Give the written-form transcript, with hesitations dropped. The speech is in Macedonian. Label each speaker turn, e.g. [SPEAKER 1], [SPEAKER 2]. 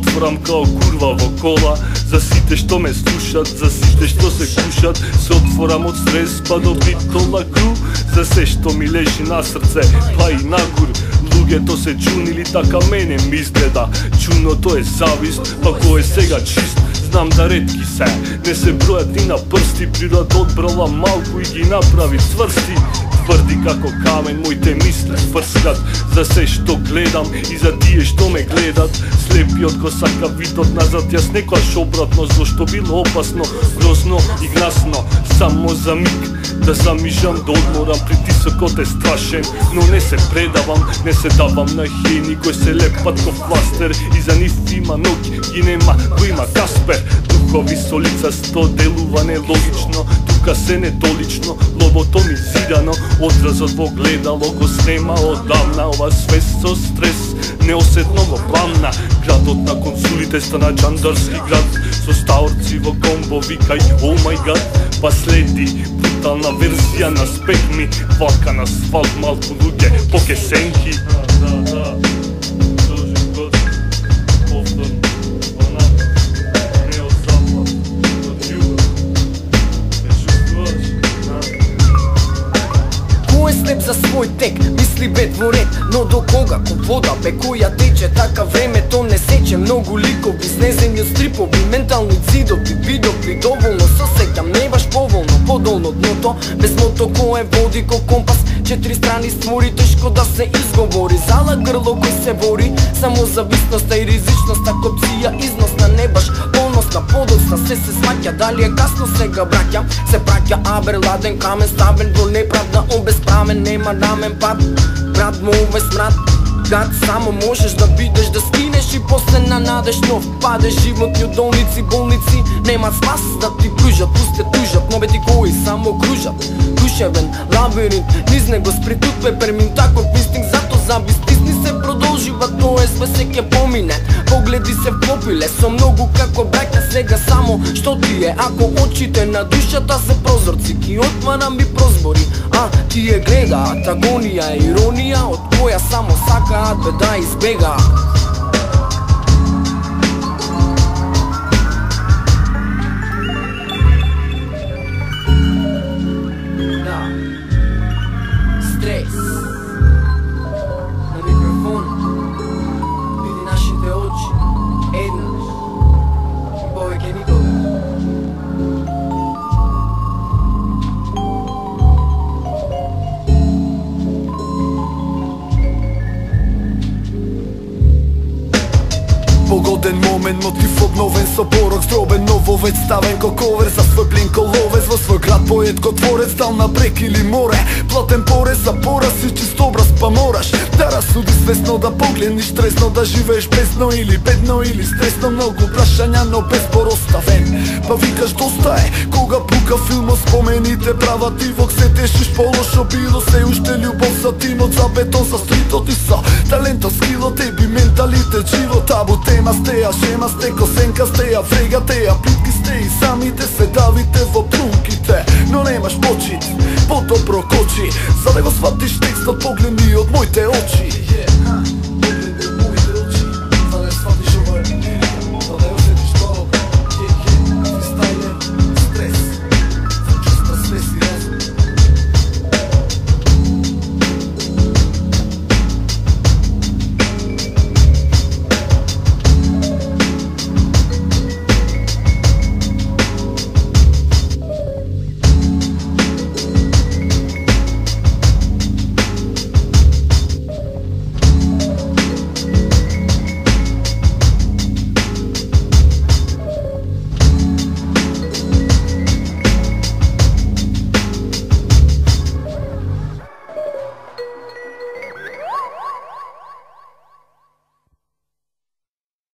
[SPEAKER 1] отворам као курва во кола. За сите што ме слушат, за сите што се кушат, се отворам од стрес па до битола кру. За се што ми лежи на срце, па и нагур. Луѓето се чунили, така мене ми изгледа. Чуното е завист, па кој е сега чист. Знам да ретки се, не се бројат ни на прсти. Природа одбрала малку и ги направи цврсти. Тврди како камен, моите мисли врскат. За се што гледам и за тие што ме гледат. Слепиот го сака видот назад, јас некојаш обратно. Зошто било опасно, грозно и гнасно. Само за миг да замижам, да одморам, притисокот е страшен. Но не се предавам, не се давам на хени кој се лепат ко фластер. И за нив има ноги, ги нема, кој има Каспер. Духови со лица, сто делува нелогично. Тука се недолично, лоботомизирано. Одразот во гледало го снема одамна. Ова свест со стрес, неосетно го пламна. Градот на консулите стана джандарски град. Со стаорци во комбо викај о мај гад. Па следи брутална верзија на спекми. Вака на асфалт малку луѓе по кесенки.
[SPEAKER 2] За свој тек, мисли бед во ред. Но до кога, ко вода бе која тече. Така времето не сече. Многу ликови, снезени од стрипови, ментални цидови, видови. Доволно со сеќам, не баш поволно. Подолно дното, без мото кое води ко компас. Четири страни створи, тешко да се изговори. Зала грло кој се бори, само зависноста и ризичноста. Копција износна, не баш полносна, подоцна. Се смаќа, дали е касно сега браќа. Се праќа абер, ладен камен, ставен во неправда, обесправен. Нема рамен пат, брат му уве смрат. Гад, само можеш да бидеш, да скинеш и после нанадеш нов. Падеш животни од долници, болници, немат спас да ти пружат, пустят тужат, моменти кои само кружат. Душевен лабиринт, низ него спритут пепермин, таков инстинкт, зато завист стисни се продолжива, тоа е све се ќе помине. Погледи се вклопиле со многу како браќа, сега само што ти е, ако очите на душата се прозорци, ки отвара ми прозбори, а тие гледаат агонија и иронија, од која само сакаат бе да избегаат.
[SPEAKER 3] Погоден момент, мотив обновен со порок здробен, ново веќе ставен ко ковер за свој плин коловец. Во свој град поет ко творец, дал на брег или море. Платен порез за пораз и чист образ, па мораш да расуди свесно, да погледнеш тресно, да живееш безно или бедно или стресно. Многу прашања, но безбор оставен. Па викаш доста е, кога пука филмот, спомените прават ивок. Се тешиш полошо било, се уште љубов за тимот, за бетон, за стритот и со талентот, скилот, еби менталитет, живот, табу тема стеа, шема сте, косенка стеа, фрега теа, плитки сте и самите се давите во трунките. Но немаш почит, по-добро кочи, за да го сватиш текстот, поглед